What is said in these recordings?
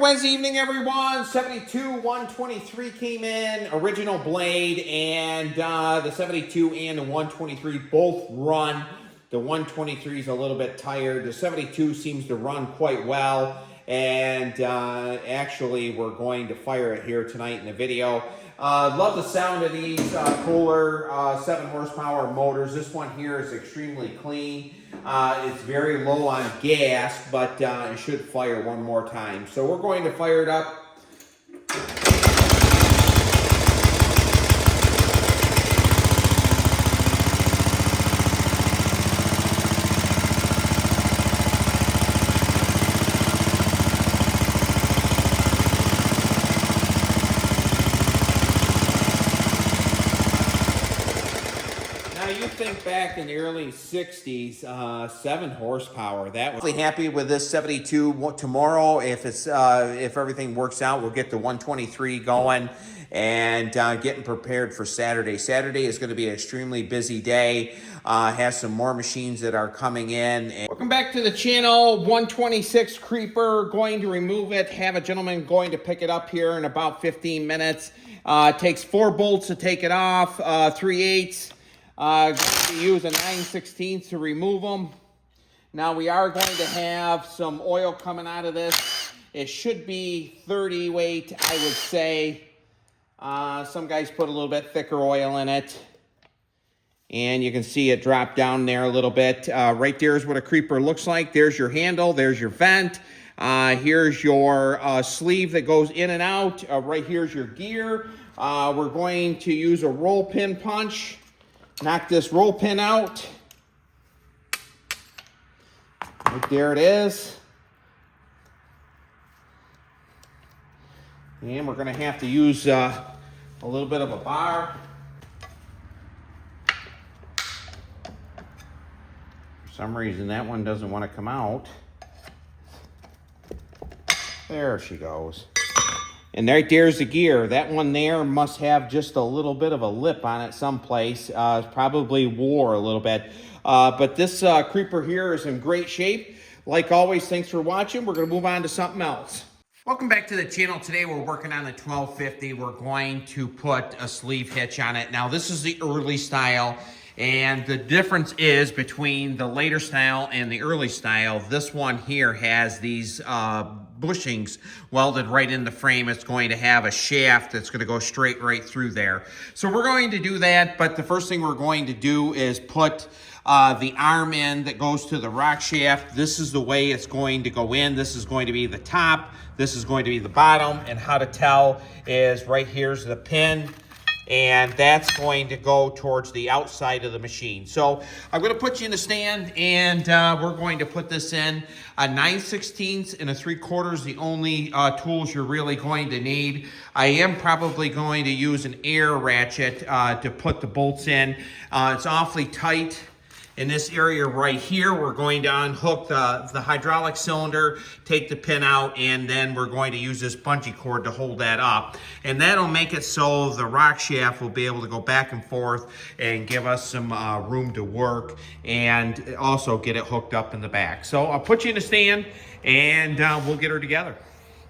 Wednesday evening, everyone. 72 123 came in, original blade, and the 72 and the 123 both run. The 123 is a little bit tired. The 72 seems to run quite well, and actually we're going to fire it here tonight in the video. Love the sound of these cooler 7 horsepower motors. This one here is extremely clean. It's very low on gas, but it should fire one more time. So we're going to fire it up. You think back in the early 60s, 7 horsepower. That was really happy with this 72. Tomorrow, if everything works out, we'll get the 123 going and getting prepared for Saturday. Saturday is going to be an extremely busy day. Has some more machines that are coming in. Welcome back to the channel. 126 creeper. Going to remove it. Have a gentleman going to pick it up here in about 15 minutes. It takes 4 bolts to take it off. 3/8. Going to use a 9/16 to remove them. Now we are going to have some oil coming out of this. It should be 30 weight, I would say. Some guys put a little bit thicker oil in it. And you can see it drop down there a little bit. Right there is what a creeper looks like. There's your handle. There's your vent. Here's your sleeve that goes in and out. Right here's your gear. We're going to use a roll pin punch. Knock this roll pin out. Right there it is. And we're going to have to use a little bit of a bar. For some reason that one doesn't want to come out. There she goes. And right there's the gear. That one there must have just a little bit of a lip on it someplace. It's probably wore a little bit. But this creeper here is in great shape. Like always, thanks for watching. We're going to move on to something else. Welcome back to the channel. Today we're working on the 1250. We're going to put a sleeve hitch on it. Now this is the early style. And the difference is between the later style and the early style. This one here has these bushings welded right in the frame. It's going to have a shaft that's going to go straight right through there. So we're going to do that, but the first thing we're going to do is put the arm in that goes to the rock shaft. This is the way it's going to go in. This is going to be the top. This is going to be the bottom. And how to tell is right here's the pin. And that's going to go towards the outside of the machine. So I'm going to put you in the stand, and we're going to put this in. A 9/16 and a 3/4, the only tools you're really going to need. I am probably going to use an air ratchet to put the bolts in. It's awfully tight. In this area right here, we're going to unhook the hydraulic cylinder, take the pin out, and then we're going to use this bungee cord to hold that up. And that'll make it so the rock shaft will be able to go back and forth and give us some room to work and also get it hooked up in the back. So I'll put you in the stand and we'll get her together.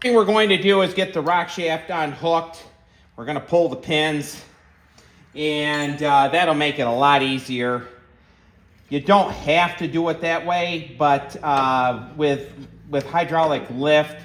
The thing we're going to do is get the rock shaft unhooked. We're going to pull the pins, and that'll make it a lot easier. You don't have to do it that way, but with hydraulic lift,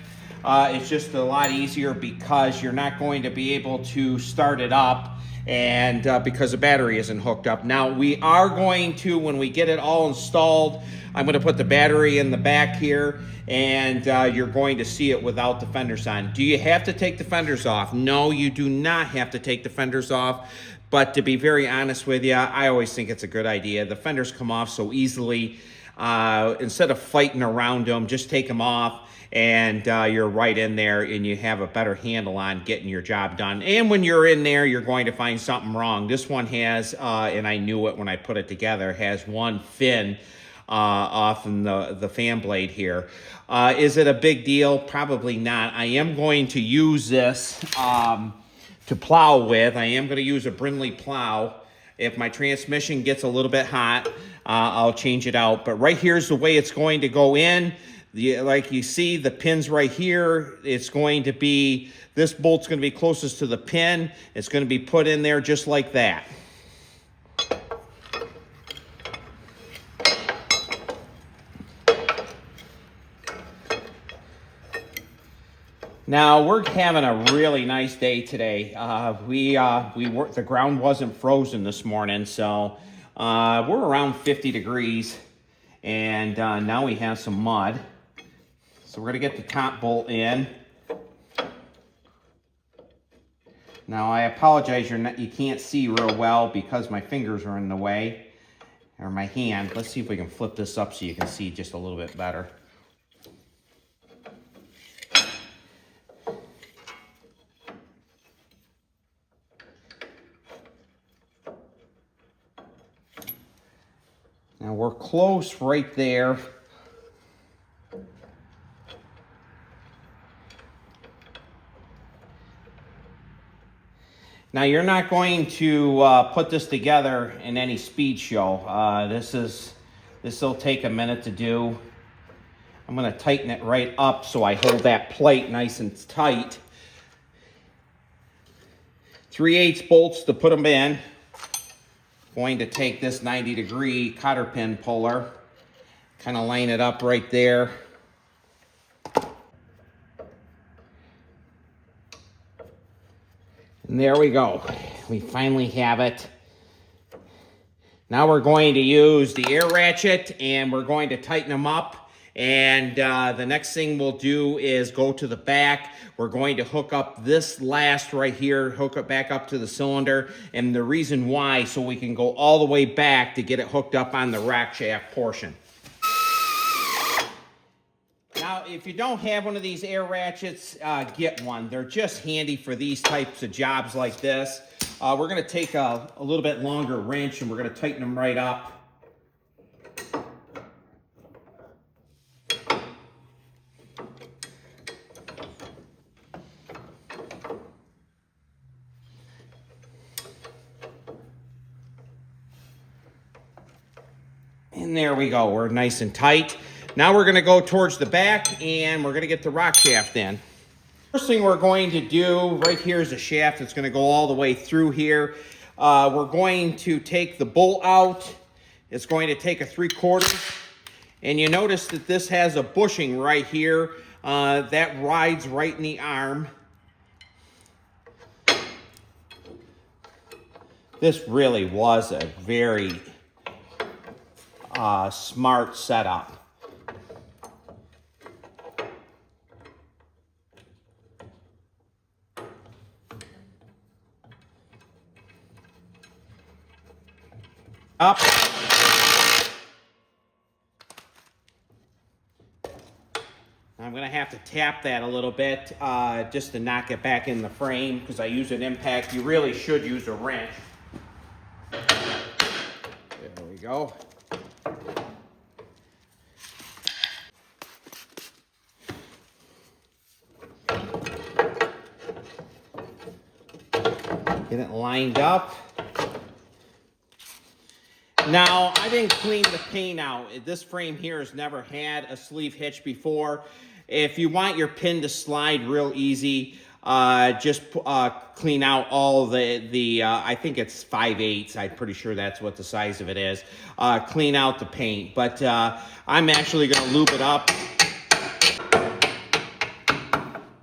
it's just a lot easier because you're not going to be able to start it up, and because the battery isn't hooked up. Now, we are going to, when we get it all installed, I'm going to put the battery in the back here, and you're going to see it without the fenders on. Do you have to take the fenders off? No, you do not have to take the fenders off. But to be very honest with you, I always think it's a good idea. The fenders come off so easily. Instead of fighting around them, just take them off, and you're right in there, and you have a better handle on getting your job done. And when you're in there, you're going to find something wrong. This one has, and I knew it when I put it together, has one fin off in the fan blade here. Is it a big deal? Probably not. I am going to use this to plow with. I am going to use a Brindley plow. If my transmission gets a little bit hot, I'll change it out. But right here's the way it's going to go in. Like you see, the pin's right here. It's going to be, this bolt's going to be closest to the pin. It's going to be put in there just like that. Now we're having a really nice day today. The ground wasn't frozen this morning, so we're around 50 degrees, and now we have some mud. So we're gonna get the top bolt in. Now I apologize, you can't see real well because my fingers are in the way, or my hand. Let's see if we can flip this up so you can see just a little bit better. Now we're close right there. Now you're not going to put this together in any speed show. This will take a minute to do. I'm going to tighten it right up so I hold that plate nice and tight. 3/8 bolts to put them in. Going to take this 90-degree cotter pin puller, kind of line it up right there. And there we go. We finally have it. Now we're going to use the air ratchet and we're going to tighten them up. And the next thing we'll do is go to the back. We're going to hook up this last right here, hook it back up to the cylinder. And the reason why, so we can go all the way back to get it hooked up on the rack shaft portion. Now, if you don't have one of these air ratchets, get one. They're just handy for these types of jobs like this. We're going to take a little bit longer wrench and we're going to tighten them right up. And there we go. We're nice and tight. Now we're going to go towards the back and we're going to get the rock shaft in. First thing we're going to do right here is a shaft that's going to go all the way through here. We're going to take the bolt out. It's going to take a 3/4. And you notice that this has a bushing right here that rides right in the arm. This really was a very smart setup. Up. I'm going to have to tap that a little bit just to knock it back in the frame because I use an impact. You really should use a wrench. There we go. Get it lined up. Now, I didn't clean the paint out. This frame here has never had a sleeve hitch before. If you want your pin to slide real easy, just clean out all the I think it's 5/8. I'm pretty sure that's what the size of it is. Clean out the paint. But I'm actually going to lube it up.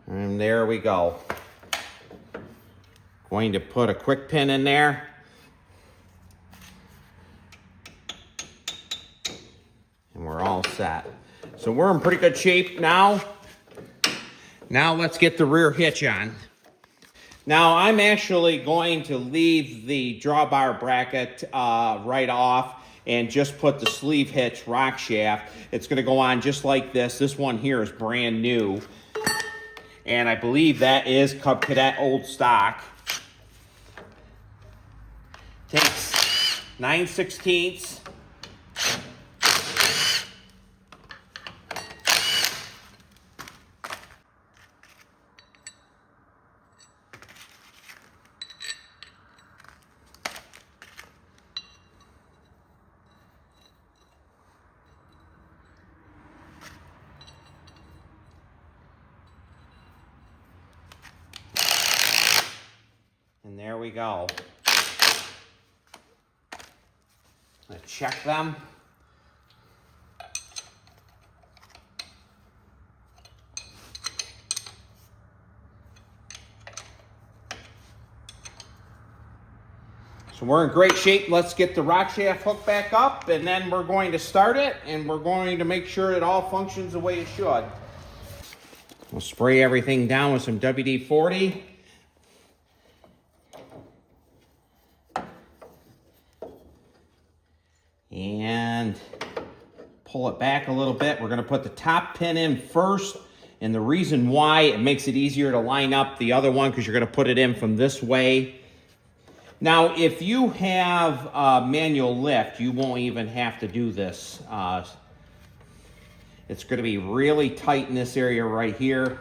And there we go. Going to put a quick pin in there. And we're all set. So we're in pretty good shape now. Now let's get the rear hitch on. Now I'm actually going to leave the drawbar bracket right off and just put the sleeve hitch rock shaft. It's going to go on just like this. This one here is brand new. And I believe that is Cub Cadet old stock. Takes 9/16. And there we go. Let's check them. So we're in great shape. Let's get the rock shaft hooked back up, and then we're going to start it, and we're going to make sure it all functions the way it should. We'll spray everything down with some WD-40. And pull it back a little bit. We're going to put the top pin in first, and the reason why, it makes it easier to line up the other one because you're going to put it in from this way. Now, if you have manual lift, you won't even have to do this. It's going to be really tight in this area right here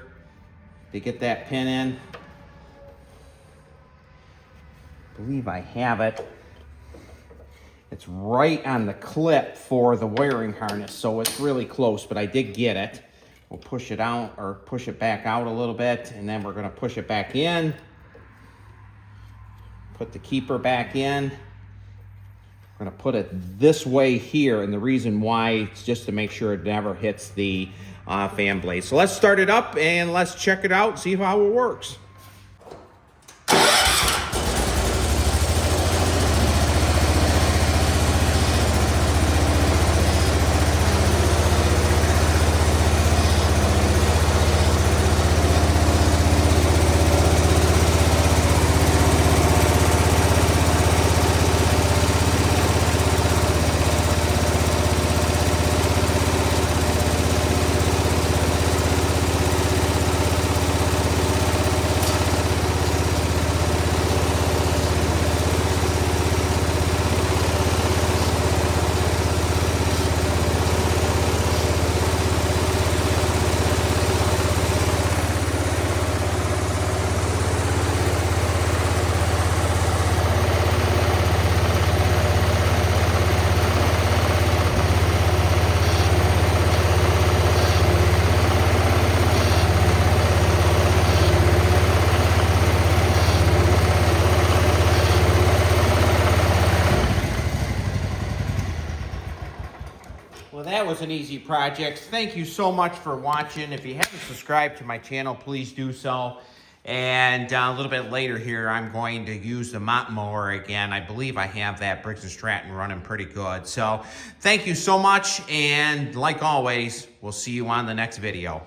to get that pin in. I believe I have it. It's right on the clip for the wiring harness, so it's really close, but I did get it. We'll push it out, or push it back out a little bit, and then we're going to push it back in. Put the keeper back in. We're going to put it this way here, and the reason why is just to make sure it never hits the fan blade. So let's start it up, and let's check it out, see how it works. Well, that was an easy project. Thank you so much for watching. If you haven't subscribed to my channel, please do so. And a little bit later here, I'm going to use the mop mower again. I believe I have that Briggs & Stratton running pretty good. So thank you so much. And like always, we'll see you on the next video.